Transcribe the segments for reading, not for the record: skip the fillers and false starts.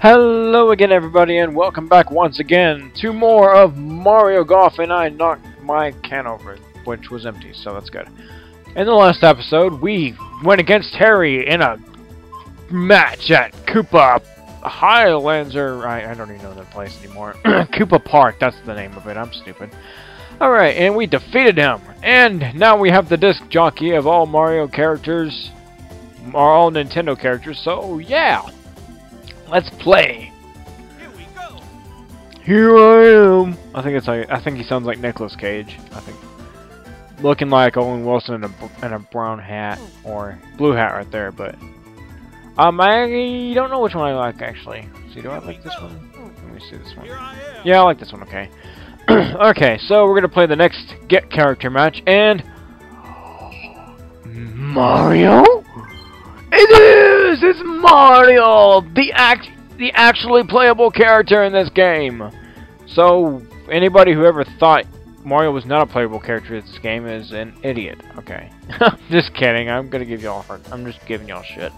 Hello again, everybody, and welcome back once again to more of Mario Golf. And I knocked my can over, which was empty, so that's good. In the last episode, we went against Harry in a match at Koopa Highlands, or I don't even know that place anymore. Koopa Park, that's the name of it. I'm stupid. Alright, and we defeated him. And now we have the disc jockey of all Mario characters, or all Nintendo characters, so yeah. Let's play. Here we go. Here I am. I think he sounds like Nicolas Cage. I think looking like Owen Wilson in a brown hat or blue hat right there. But I don't know which one I like actually. See, do I like this one? Let me see this one. Yeah, I like this one. Okay. Okay, so we're gonna play the next Get Character match and Mario. It is! It's Mario! The actually playable character in this game! So, anybody who ever thought Mario was not a playable character in this game is an idiot. Okay. Just kidding, I'm just giving y'all shit.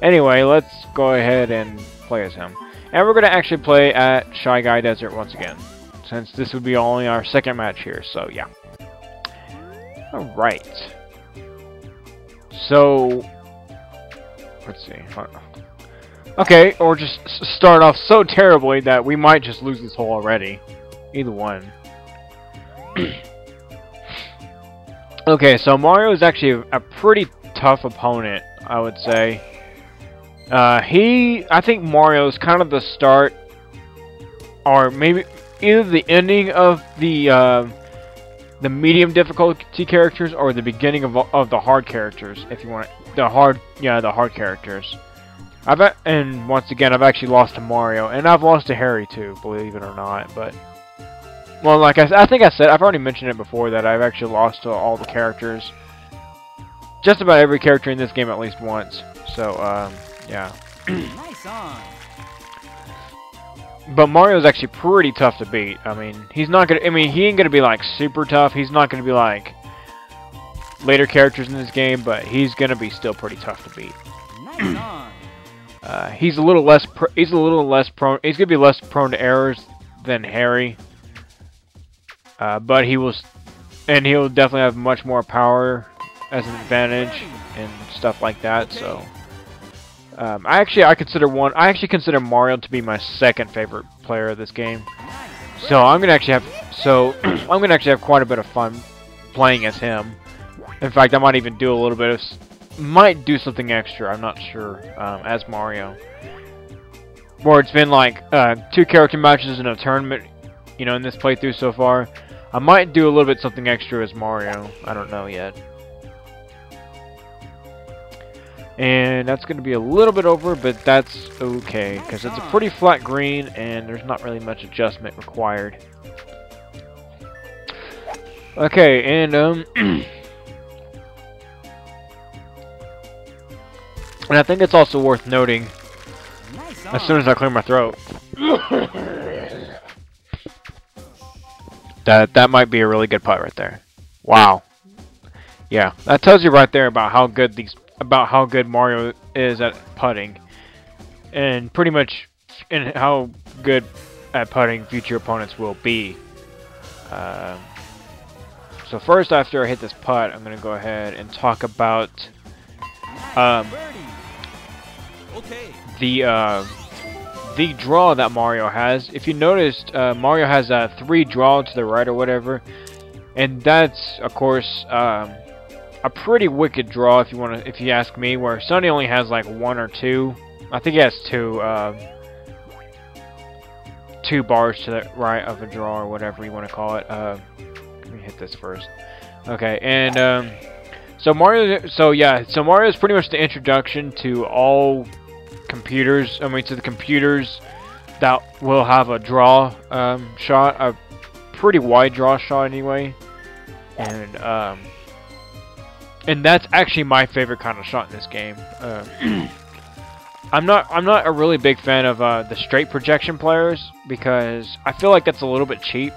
Anyway, let's go ahead and play as him. And we're gonna actually play at Shy Guy Desert once again. Since this would be only our second match here, so yeah. Alright. So... let's see. Okay, or just start off so terribly that we might just lose this hole already. Either one. Okay, so Mario is actually a pretty tough opponent, I would say. I think Mario is kind of the start, or maybe either the ending of the medium difficulty characters, or the beginning of the hard characters, if you want it. The hard characters. And once again, I've actually lost to Mario, and I've lost to Harry too, believe it or not. But well, like I think I said, I've already mentioned it before that I've actually lost to all the characters, just about every character in this game at least once. So yeah. Nice on. But Mario's actually pretty tough to beat. I mean, he ain't gonna be like super tough. He's not gonna be like later characters in this game, but he's gonna be still pretty tough to beat. Nice on. He's gonna be less prone to errors than Harry. But he'll definitely have much more power as an advantage and stuff like that. So, I actually consider Mario to be my second favorite player of this game. So I'm gonna actually have quite a bit of fun playing as him. In fact, I might even do do something extra, I'm not sure, as Mario. Where it's been like 2 character matches in a tournament, you know, in this playthrough so far. I might do a little bit something extra as Mario. I don't know yet. And that's going to be a little bit over, but that's okay, because it's a pretty flat green, and there's not really much adjustment required. Okay, and and I think it's also worth noting, as soon as I clear my throat, that might be a really good putt right there. Wow. Yeah, that tells you right there about how good Mario is at putting, and pretty much how good at putting future opponents will be. So first, after I hit this putt, I'm gonna go ahead and talk about the draw that Mario has. If you noticed, Mario has a 3 draw to the right or whatever, and that's of course a pretty wicked draw if you ask me. Where Sonny only has like 1 or 2. I think he has 2 bars to the right of a draw or whatever you want to call it. Let me hit this first. Okay, and so Mario is pretty much the introduction to all computers. I mean, to the computers that will have a draw shot, a pretty wide draw shot anyway, and that's actually my favorite kind of shot in this game. I'm not a really big fan of the straight projection players, because I feel like that's a little bit cheap.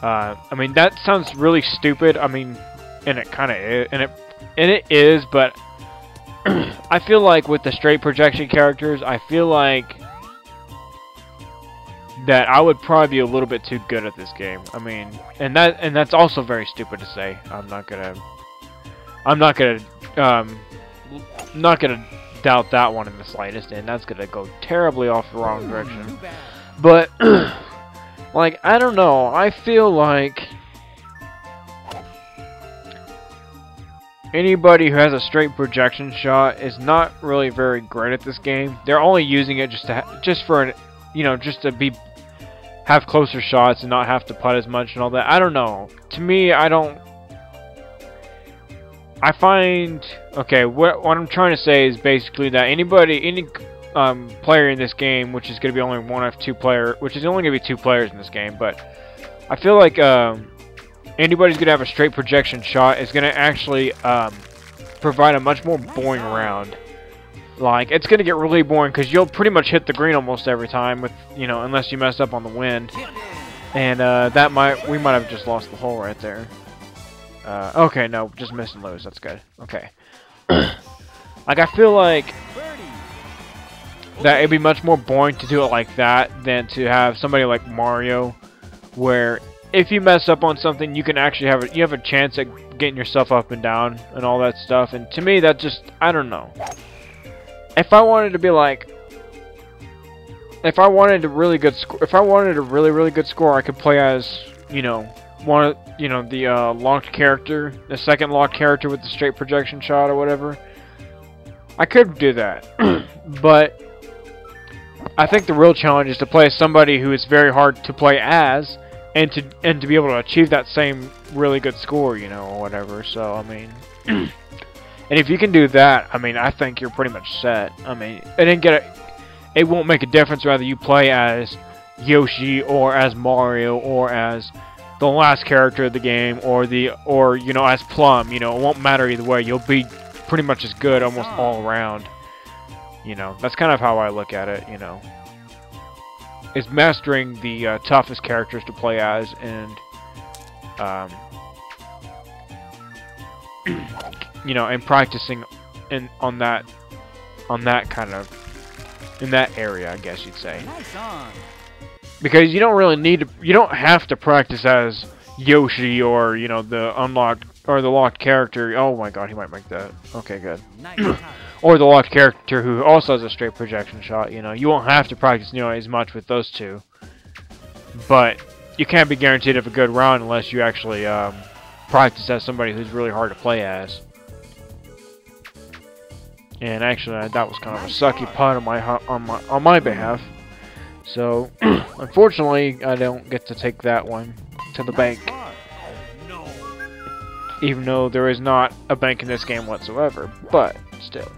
I mean, that sounds really stupid. I mean, and it kind of is, and it is, but I feel like with the straight projection characters, I feel like that I would probably be a little bit too good at this game. I mean, and that's also very stupid to say. I'm not gonna doubt that one in the slightest, and that's gonna go terribly off the wrong direction. But like, I don't know. I feel like anybody who has a straight projection shot is not really very great at this game. They're only using it just to have closer shots and not have to putt as much and all that. I don't know. To me, okay, what I'm trying to say is basically that any player in this game, which is going to be only one of two players, which is only going to be two players in this game, but I feel like anybody's going to have a straight projection shot is going to actually provide a much more boring round. Like, it's going to get really boring because you'll pretty much hit the green almost every time, with unless you mess up on the wind. And we might have just lost the hole right there. Okay, no, just miss and lose. That's good. Okay. Like, I feel like that it'd be much more boring to do it like that than to have somebody like Mario, where if you mess up on something, you can actually have a chance at getting yourself up and down and all that stuff. And to me, that just, I don't know. If I wanted a really good score, I could play as, the locked character, the second locked character with the straight projection shot or whatever. I could do that, but I think the real challenge is to play as somebody who is very hard to play as, and to be able to achieve that same really good score, or whatever. So I mean, and if you can do that, I mean, I think you're pretty much set. I mean, it won't make a difference whether you play as Yoshi or as Mario or as the last character of the game or as Plum. It won't matter either way. You'll be pretty much as good almost all around. That's kind of how I look at it. Is mastering the toughest characters to play as, and and practicing on that kind of in that area, I guess you'd say. Because you don't have to practice as Yoshi or the unlocked or the locked character. Oh my God, he might make that. Okay, good. Or the locked character who also has a straight projection shot. You won't have to practice as much with those two. But you can't be guaranteed of a good round unless you actually practice as somebody who's really hard to play as. And actually, that was kind of a sucky putt on my behalf. So, unfortunately, I don't get to take that one to the bank. Even though there is not a bank in this game whatsoever, but still.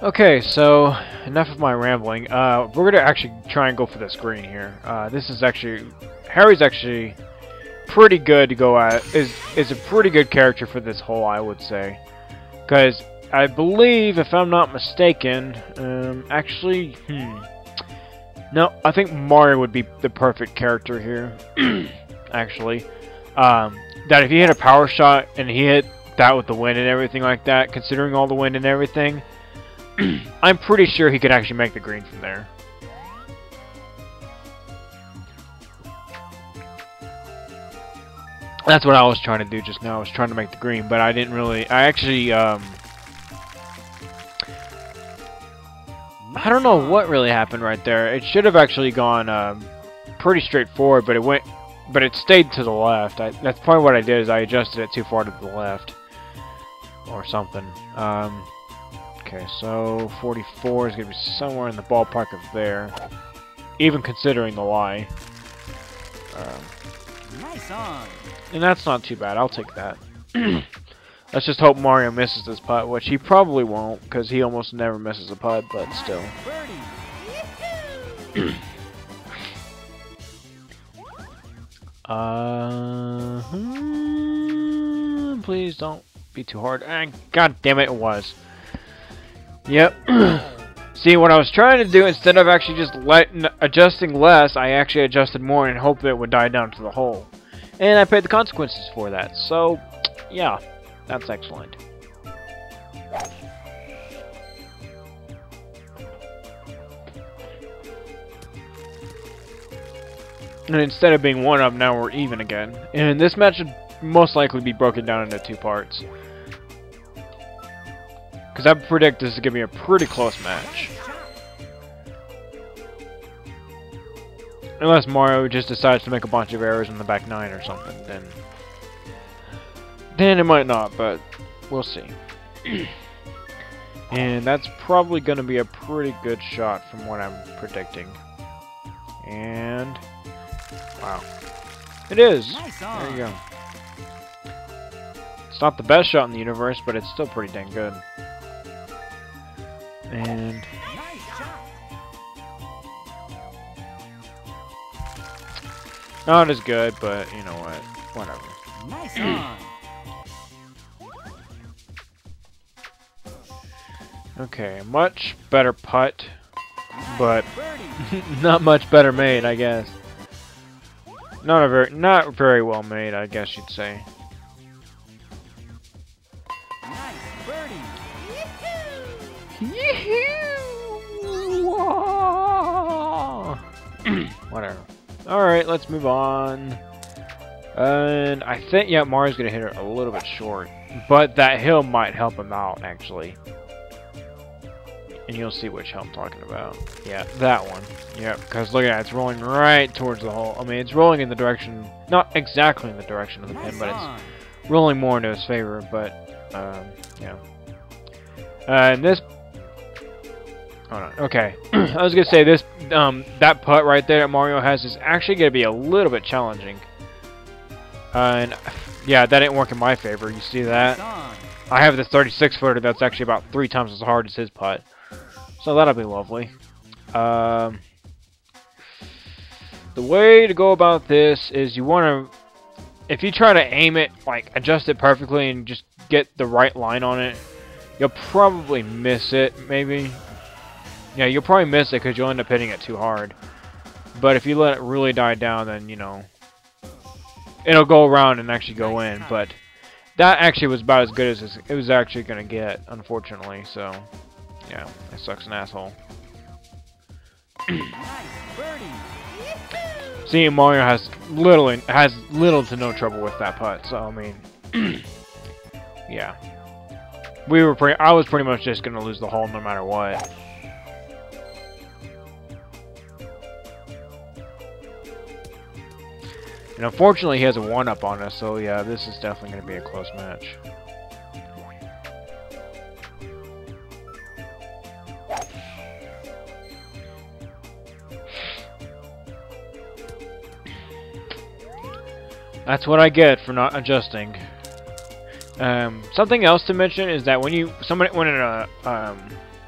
Okay, so enough of my rambling. We're gonna actually try and go for this green here. Harry's actually pretty good to go at. Is a pretty good character for this hole, I would say, because I believe, if I'm not mistaken, no, I think Mario would be the perfect character here. Actually, that if he hit a power shot and he hit that with the wind and everything like that, considering all the wind and everything, I'm pretty sure he could actually make the green from there. That's what I was trying to do just now. I was trying to make the green, but I didn't really. I actually, I don't know what really happened right there. It should have actually gone pretty straightforward, but it stayed to the left. That's probably what I did, is I adjusted it too far to the left or something. Okay, so 44 is going to be somewhere in the ballpark of there, even considering the lie. Nice on. And that's not too bad. I'll take that. Let's just hope Mario misses this putt, which he probably won't, because he almost never misses a putt, but still. Please don't be too hard. God damn it, it was. Yep. See, what I was trying to do, instead of actually just adjusting less, I actually adjusted more and hoped that it would die down to the hole. And I paid the consequences for that. So, yeah, that's excellent. And instead of being 1-up, now we're even again. And this match should most likely be broken down into 2 parts. Because I predict this is going to be a pretty close match. Unless Mario just decides to make a bunch of errors in the back 9 or something, then it might not, but we'll see. And that's probably going to be a pretty good shot from what I'm predicting. And wow, it is. There you go. It's not the best shot in the universe, but it's still pretty dang good. And not as good, but you know what? Whatever. Nice on. Okay, much better putt, but not much better made, I guess. Not very well made, I guess you'd say. Nice birdie. Whatever. Alright, let's move on. And I think, yeah, Mario's gonna hit it a little bit short. But that hill might help him out, actually. And you'll see which hill I'm talking about. Yeah, that one. Yep, because look at that, it's rolling right towards the hole. I mean, it's rolling in the direction, not exactly in the direction of the pin, but it's rolling more into his favor, but, yeah. And this... Hold on, okay. I was gonna say, this, that putt right there that Mario has is actually gonna be a little bit challenging. And, yeah, that didn't work in my favor, you see that? I have this 36-footer that's actually about 3 times as hard as his putt. So that'll be lovely. The way to go about this is you want to, if you try to aim it, like adjust it perfectly and just get the right line on it, you'll probably miss it, maybe. Yeah, you'll probably miss it because you'll end up hitting it too hard. But if you let it really die down, then, you know, it'll go around and actually go in. But that actually was about as good as it was actually going to get, unfortunately, so... Yeah, that sucks an asshole. See, Mario has little to no trouble with that putt, so I mean, yeah. I was pretty much just gonna lose the hole no matter what. And unfortunately, he has a 1-up on us, so yeah, this is definitely gonna be a close match. That's what I get for not adjusting. Something else to mention is that when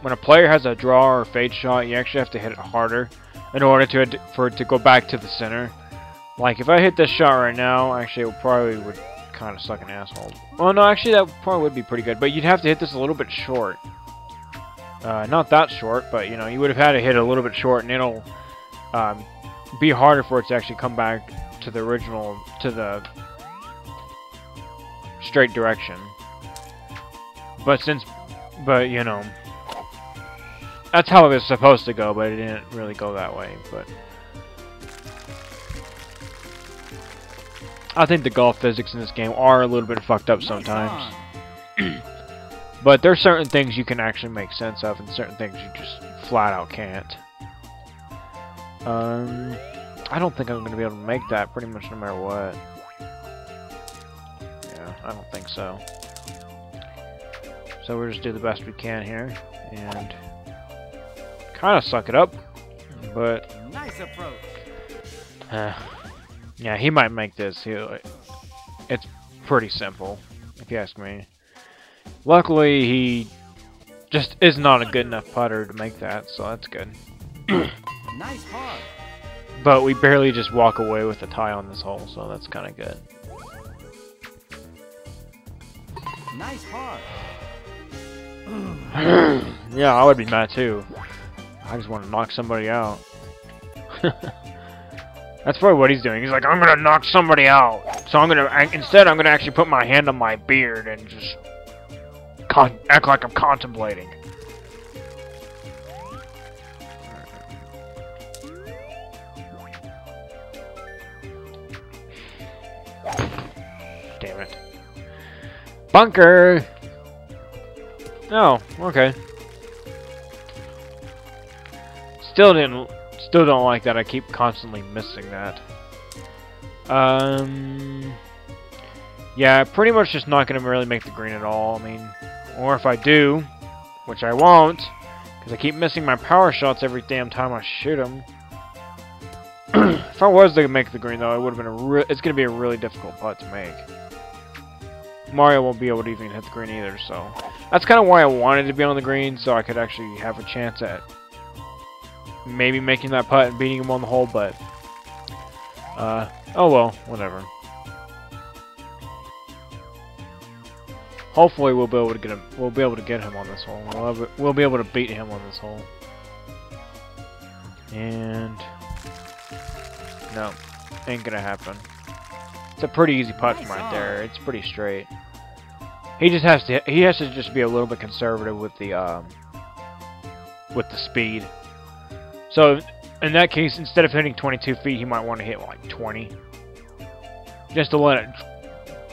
a player has a draw or fade shot, you actually have to hit it harder in order for it to go back to the center. Like if I hit this shot right now, actually it probably would kind of suck an asshole. Well, no, actually that probably would be pretty good, but you'd have to hit this a little bit short. Not that short, but you know, you would have had to hit it a little bit short, and it'll be harder for it to actually come back to the original, to the straight direction. But you know, that's how it was supposed to go, but it didn't really go that way. But I think the golf physics in this game are a little bit fucked up sometimes. But there's certain things you can actually make sense of, and certain things you just flat out can't. I don't think I'm going to be able to make that pretty much no matter what. Yeah, I don't think so. So we'll just do the best we can here, and kind of suck it up, but... Nice approach. Yeah, he might make this. It's pretty simple, if you ask me. Luckily, he just is not a good enough putter to make that, so that's good. Nice par. But we barely just walk away with a tie on this hole, so that's kind of good. Nice par. Yeah, I would be mad too. I just want to knock somebody out. That's probably what he's doing. He's like, I'm gonna knock somebody out. So instead I'm gonna actually put my hand on my beard and just act like I'm contemplating. Bunker! Oh, okay. Still don't like that. I keep constantly missing that. Yeah, pretty much just not gonna really make the green at all. I mean, or if I do, which I won't, because I keep missing my power shots every damn time I shoot them. If I was to make the green, though, it would have been it's gonna be a really difficult putt to make. Mario won't be able to even hit the green either, so that's kind of why I wanted to be on the green, so I could actually have a chance at maybe making that putt and beating him on the hole. But oh well, whatever. Hopefully we'll be able to get him. We'll be able to get him on this hole. We'll be able to beat him on this hole. And no, ain't gonna happen. It's a pretty easy putt from right there. It's pretty straight. He just has to. He has to just be a little bit conservative with the speed. So in that case, instead of hitting 22 feet, he might want to hit like 20, just to let it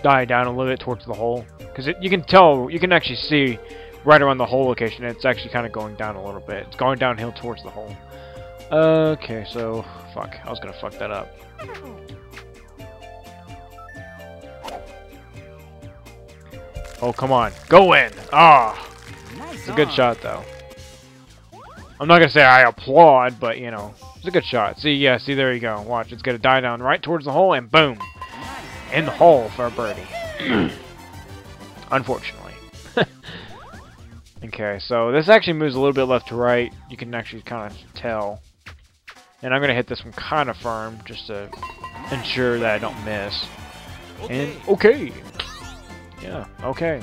die down a little bit towards the hole. Because you can tell, you can actually see right around the hole location. It's actually kind of going down a little bit. It's going downhill towards the hole. Okay, so fuck. I was gonna fuck that up. Oh, come on. Go in! Ah! It's a good shot, though. I'm not gonna say I applaud, but, you know, it's a good shot. See, yeah, see, there you go. Watch, it's gonna die down right towards the hole, and boom! In the hole for a birdie. Unfortunately. Okay, so this actually moves a little bit left to right. You can actually kind of tell. And I'm gonna hit this one kind of firm, just to ensure that I don't miss. And, okay! Yeah, okay.